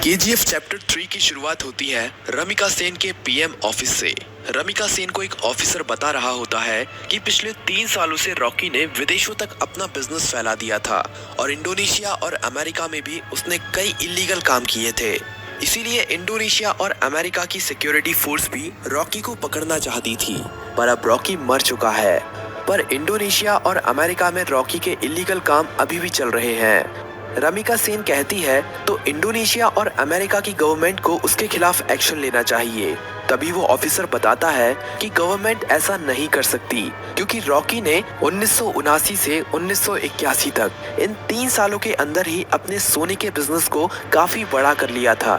KGF chapter 3 की शुरुआत होती है रमिका सेन के पीएम ऑफिस से। रमिका सेन को एक ऑफिसर बता रहा होता है कि पिछले 3 सालों से रॉकी ने विदेशों तक अपना बिजनेस फैला दिया था और इंडोनेशिया और अमेरिका में भी उसने कई इलीगल काम किए थे। इसीलिए इंडोनेशिया और अमेरिका की सिक्योरिटी फोर्स भी रॉकी को पकड़ना चाहती थी, पर अब रॉकी मर चुका है। पर इंडोनेशिया और अमेरिका में रॉकी के इलीगल काम अभी भी चल रहे हैं। रमिका सेन कहती है तो इंडोनेशिया और अमेरिका की गवर्नमेंट को उसके खिलाफ एक्शन लेना चाहिए। तभी वो ऑफिसर बताता है कि गवर्नमेंट ऐसा नहीं कर सकती, क्योंकि रॉकी ने 1979 से 1981 तक इन 3 सालों के अंदर ही अपने सोने के बिजनेस को काफी बड़ा कर लिया था।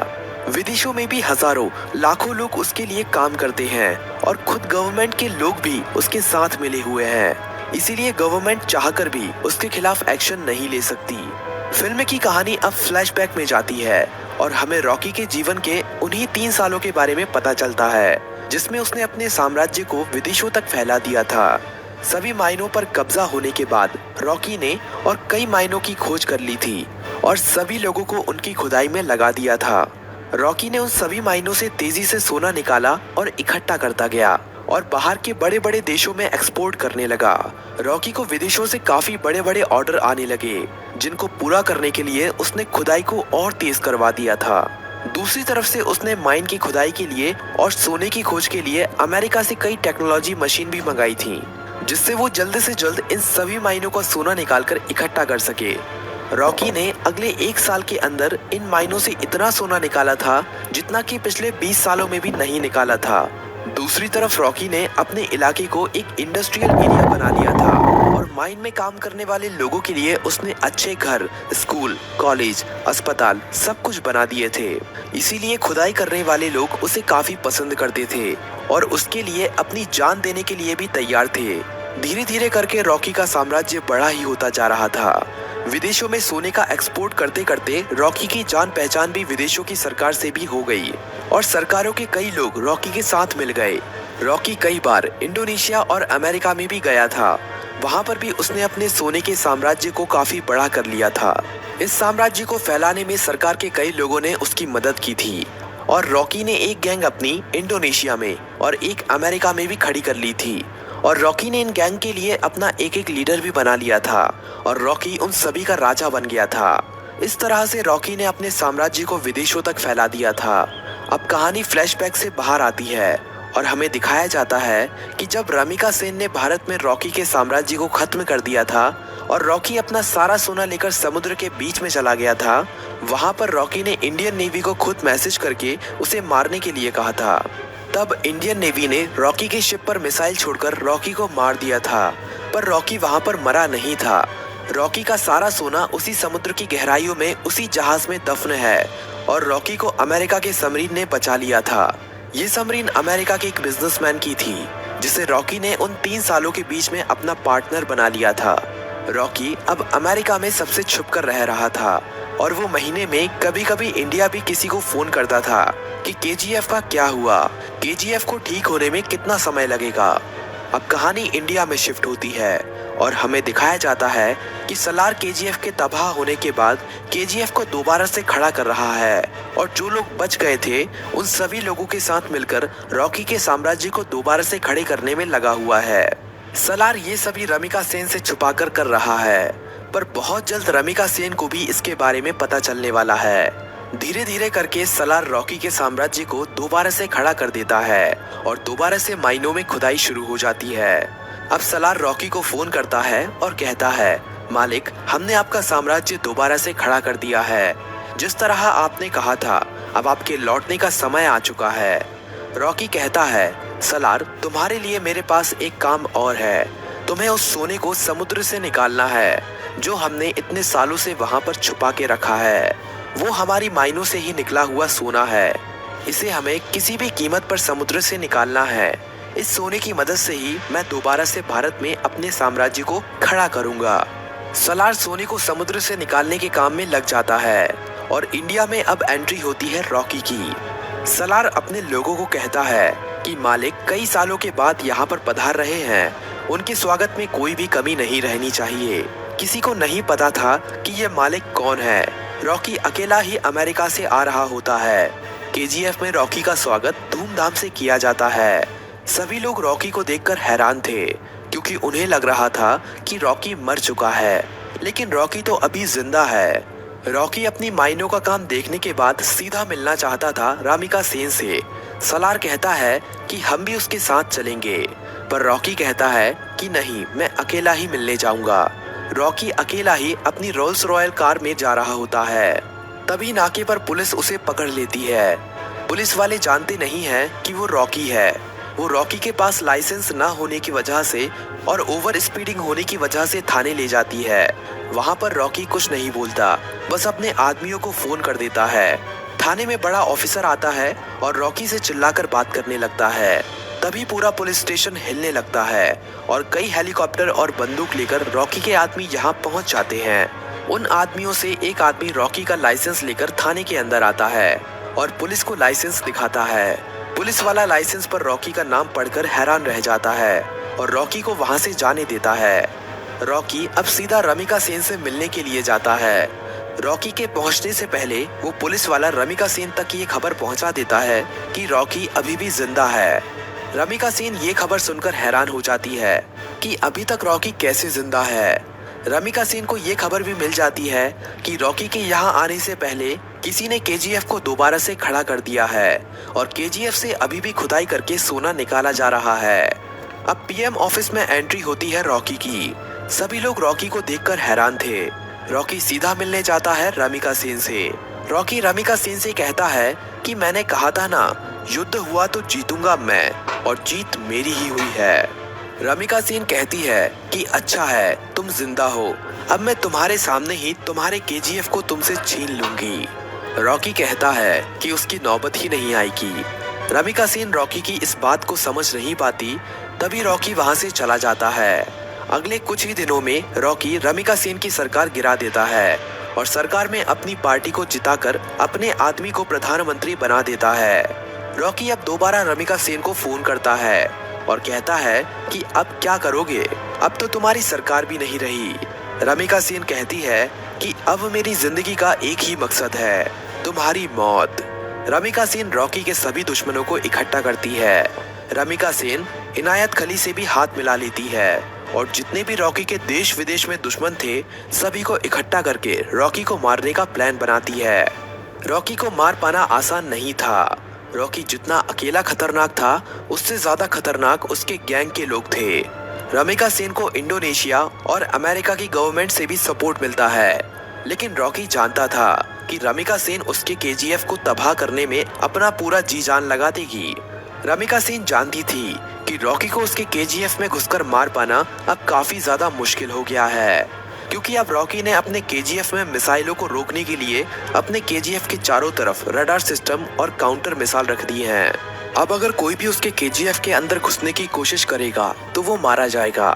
विदेशों में भी हजारों लाखों लोग उसके लिए काम करते हैं और खुद गवर्नमेंट के लोग भी उसके साथ मिले हुए हैं। इसीलिए गवर्नमेंट चाहकर भी उसके खिलाफ एक्शन नहीं ले सकती। फिल्म की कहानी अब फ्लैशबैक में जाती है और हमें रॉकी के जीवन के उन्हीं 3 सालों के बारे में पता चलता है, जिसमें उसने अपने साम्राज्य को विदेशों तक फैला दिया था। सभी माइनों पर कब्जा होने के बाद रॉकी ने और कई माइनों की खोज कर ली थी और सभी लोगों को उनकी खुदाई में लगा दिया था। रॉकी ने उन सभी माइनों से तेजी से सोना निकाला और इकट्ठा करता गया और बाहर के बड़े बड़े देशों में एक्सपोर्ट करने लगा। रॉकी को विदेशों से काफी बड़े बड़े ऑर्डर आने लगे, जिनको पूरा करने के लिए उसने खुदाई को और तेज करवा दिया था। दूसरी तरफ से उसने माइन की खुदाई के लिए और सोने की खोज के लिए अमेरिका से कई टेक्नोलॉजी मशीन भी मंगाई थी, जिससे वो जल्द से जल्द इन सभी माइनों का सोना निकालकर इकट्ठा कर सके। रॉकी ने अगले 1 साल के अंदर इन माइनों से इतना सोना निकाला था जितना कि पिछले 20 सालों में भी नहीं निकाला था। दूसरी तरफ रॉकी ने अपने इलाके को एक इंडस्ट्रियल एरिया बना लिया था और माइन में काम करने वाले लोगों के लिए उसने अच्छे घर, स्कूल, कॉलेज, अस्पताल सब कुछ बना दिए थे। इसीलिए खुदाई करने वाले लोग उसे काफी पसंद करते थे और उसके लिए अपनी जान देने के लिए भी तैयार थे। धीरे धीरे करके रॉकी का साम्राज्य बड़ा ही होता जा रहा था। विदेशों में सोने का एक्सपोर्ट करते करते रॉकी की जान पहचान भी विदेशों की सरकार से भी हो गई और सरकारों के कई लोग रॉकी के साथ मिल गए। रॉकी कई बार इंडोनेशिया और अमेरिका में भी गया था। वहां पर भी उसने अपने सोने के साम्राज्य को काफी बड़ा कर लिया था। इस साम्राज्य को फैलाने में सरकार के कई लोगों ने उसकी मदद की थी और रॉकी ने एक गैंग अपनी इंडोनेशिया में और एक अमेरिका में भी खड़ी कर ली थी और रॉकी ने इन गैंग के लिए अपना एक एक लीडर भी बना लिया था और रॉकी उन सभी का राजा बन गया था। इस तरह से रॉकी ने अपने साम्राज्य को विदेशों तक फैला दिया था। अब कहानी फ्लैशबैक से बाहर आती है और हमें दिखाया जाता है कि जब रमिका सेन ने भारत में रॉकी के साम्राज्य को खत्म कर दिया था और रॉकी अपना सारा सोना लेकर समुद्र के बीच में चला गया था, वहां पर रॉकी ने इंडियन नेवी को खुद मैसेज करके उसे मारने के लिए कहा था। तब इंडियन नेवी ने रॉकी के शिप पर मिसाइल छोड़कर रॉकी को मार दिया था, पर रॉकी वहां पर मरा नहीं था। रॉकी का सारा सोना उसी समुद्र की गहराइयों में उसी जहाज में दफन है और रॉकी को अमेरिका के सबमरीन ने बचा लिया था। ये सबमरीन अमेरिका के एक बिजनेसमैन की थी, जिसे रॉकी ने उन 3 सालों के बीच में अपना पार्टनर बना लिया था। रॉकी अब अमेरिका में सबसे छुपकर रह रहा था और वो महीने में कभी कभी इंडिया भी किसी को फोन करता था कि केजीएफ का क्या हुआ, केजीएफ को ठीक होने में कितना समय लगेगा। अब कहानी इंडिया में शिफ्ट होती है और हमें दिखाया जाता है कि सलार केजीएफ के तबाह होने के बाद केजीएफ को दोबारा से खड़ा कर रहा है और जो लोग बच गए थे उन सभी लोगों के साथ मिलकर रॉकी के साम्राज्य को दोबारा से खड़े करने में लगा हुआ है। सलार ये सभी रमिका सेन से छुपाकर कर रहा है, पर बहुत जल्द रमिका सेन को भी इसके बारे में पता चलने वाला है। धीरे धीरे करके सलार रॉकी के साम्राज्य को दोबारा से खड़ा कर देता है और दोबारा से माइनों में खुदाई शुरू हो जाती है। अब सलार रॉकी को फोन करता है और कहता है, मालिक, हमने आपका साम्राज्य दोबारा से खड़ा कर दिया है। जिस तरह आपने कहा था, अब आपके लौटने का समय आ चुका है। रॉकी कहता है, सलार, तुम्हारे लिए मेरे पास एक काम और है। तुम्हें उस सोने को समुद्र से निकालना है जो हमने इतने सालों से वहां पर छुपा के रखा है। वो हमारी माइनों से ही निकला हुआ सोना है। इसे हमें किसी भी कीमत पर समुद्र से निकालना है। इस सोने की मदद से ही मैं दोबारा से भारत में अपने साम्राज्य को खड़ा करूंगा। सलार सोने को समुद्र से निकालने के काम में लग जाता है और इंडिया में अब एंट्री होती है रॉकी की। सलार अपने लोगों को कहता है कि मालिक कई सालों के बाद यहाँ पर पधार रहे हैं, उनके स्वागत में कोई भी कमी नहीं रहनी चाहिए। किसी को नहीं पता था कि ये मालिक कौन है। रॉकी अकेला ही अमेरिका से आ रहा होता है। केजीएफ में रॉकी का स्वागत धूमधाम से किया जाता है। सभी लोग रॉकी को देखकर हैरान थे, क्योंकि उन्हें लग रहा था कि रॉकी मर चुका है, लेकिन रॉकी तो अभी जिंदा है। रॉकी अपनी माइनों का काम देखने के बाद सीधा मिलना चाहता था रमिका सेन से। सलार कहता है कि हम भी उसके साथ चलेंगे, पर रॉकी कहता है कि नहीं, मैं अकेला ही मिलने जाऊंगा। रॉकी अकेला ही अपनी रोल्स रॉयल कार में जा रहा होता है। तभी नाके पर पुलिस उसे पकड़ लेती है। पुलिस वाले जानते नहीं हैं कि वो रॉकी है। वो रॉकी के पास लाइसेंस ना होने की वजह से और ओवर स्पीडिंग होने की वजह से थाने ले जाती है। वहाँ पर रॉकी कुछ नहीं बोलता, बस अपने आदमियों को फोन कर देता है। थाने में बड़ा ऑफिसर आता है और रॉकी से चिल्लाकर बात करने लगता है। तभी पूरा पुलिस स्टेशन हिलने लगता है और कई हेलीकॉप्टर और बंदूक लेकर रॉकी के आदमी यहाँ पहुँच जाते हैं। उन आदमियों से एक आदमी रॉकी का लाइसेंस लेकर थाने के अंदर आता है और पुलिस को लाइसेंस दिखाता है। पुलिस वाला लाइसेंस पर रॉकी का नाम पढ़कर हैरान रह जाता है और रॉकी को वहाँ से जाने देता है। रॉकी अब सीधा रमिका सेन से मिलने के लिए जाता है। रॉकी के पहुंचने से पहले वो पुलिस वाला रमिका सेन तक ये खबर पहुंचा देता है कि रॉकी अभी भी जिंदा है। रमिका सेन ये खबर सुनकर हैरान हो जाती है कि अभी तक रॉकी कैसे जिंदा है। रमिका सेन को ये खबर भी मिल जाती है कि रॉकी के यहाँ आने से पहले किसी ने केजीएफ को दोबारा से खड़ा कर दिया है और केजीएफ से अभी भी खुदाई करके सोना निकाला जा रहा है। अब पीएम ऑफिस में एंट्री होती है रॉकी की। सभी लोग रॉकी को देखकर हैरान थे। रॉकी सीधा मिलने जाता है रमिका सेन से। रॉकी रमिका सेन से कहता है कि मैंने कहा था ना, युद्ध हुआ तो जीतूंगा मैं, और जीत मेरी ही हुई है। रमिका सेन कहती है कि अच्छा है, तुम जिंदा हो, अब मैं तुम्हारे सामने ही तुम्हारे केजीएफ को तुमसे छीन लूंगी। रॉकी कहता है कि उसकी नौबत ही नहीं आएगी। रमिका सेन रॉकी की इस बात को समझ नहीं पाती। तभी रॉकी वहां से चला जाता है। अगले कुछ ही दिनों में रॉकी रमिका सेन की सरकार गिरा देता है और सरकार में अपनी पार्टी को जिताकर अपने आदमी को प्रधानमंत्री बना देता है। रॉकी अब दोबारा रमिका सेन को फोन करता है और कहता है कि अब क्या करोगे, अब तो तुम्हारी सरकार भी नहीं रही। रमिका सेन कहती है कि अब मेरी जिंदगी का एक ही मकसद है, तुम्हारी मौत। रमिका सेन रॉकी के सभी दुश्मनों को इकट्ठा करती है। रमिका सेन इनायत खली से भी हाथ मिला लेती है और जितने भी रॉकी के देश विदेश में दुश्मन थे, सभी को इकट्ठा करके रॉकी को मारने का प्लान बनाती है। रॉकी को मार पाना आसान नहीं था। रॉकी जितना अकेला खतरनाक था, उससे ज्यादा खतरनाक उसके गैंग के लोग थे। रमिका सेन को इंडोनेशिया और अमेरिका की गवर्नमेंट से भी सपोर्ट मिलता है, लेकिन रॉकी जानता था कि रमिका सेन उसके केजीएफ को तबाह करने में अपना पूरा जी जान लगा देगी। रमिका सेन जानती थी कि रॉकी को उसके केजीएफ में घुसकर मार पाना अब काफी ज्यादा मुश्किल हो गया है, क्योंकि अब रॉकी ने अपने केजीएफ में मिसाइलों को रोकने के लिए अपने केजीएफ के चारों तरफ रडार सिस्टम और काउंटर मिसाइल रख दी हैं। अब अगर कोई भी उसके केजीएफ के अंदर घुसने की कोशिश करेगा तो वो मारा जाएगा।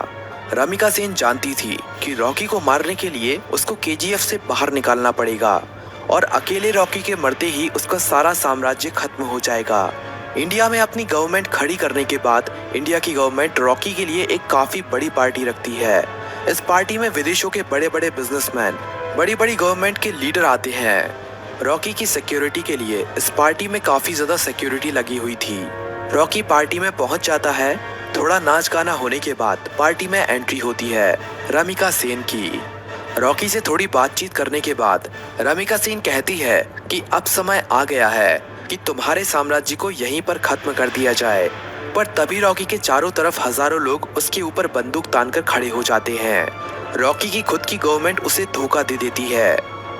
रमिका सेन जानती थी कि रॉकी को मारने के लिए उसको केजीएफ से बाहर निकालना पड़ेगा और अकेले रॉकी के मरते ही उसका सारा साम्राज्य खत्म हो जाएगा। इंडिया में अपनी गवर्नमेंट खड़ी करने के बाद इंडिया की गवर्नमेंट रॉकी के लिए एक काफी बड़ी पार्टी रखती है। इस पार्टी में विदेशों के बड़े बड़े बिजनेसमैन, बड़ी बड़ी गवर्नमेंट के लीडर आते हैं। रॉकी की सिक्योरिटी के लिए इस पार्टी में काफी ज्यादा सिक्योरिटी लगी हुई थी। रॉकी पार्टी में पहुंच जाता है। थोड़ा नाच गाना होने के बाद पार्टी में एंट्री होती है रमिका सेन की। रॉकी से थोड़ी बातचीत करने के बाद रमिका सेन कहती है कि अब समय आ गया है कि तुम्हारे साम्राज्य को यहीं पर खत्म कर दिया जाए। पर तभी रॉकी के चारों तरफ हजारों लोग उसके ऊपर बंदूक तानकर खड़े हो जाते हैं। रॉकी की खुद की गवर्नमेंट उसे धोखा दे देती है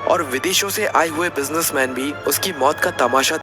और विदेशों से आए हुए बिजनेसमैन भी उसकी मौत का तमाशा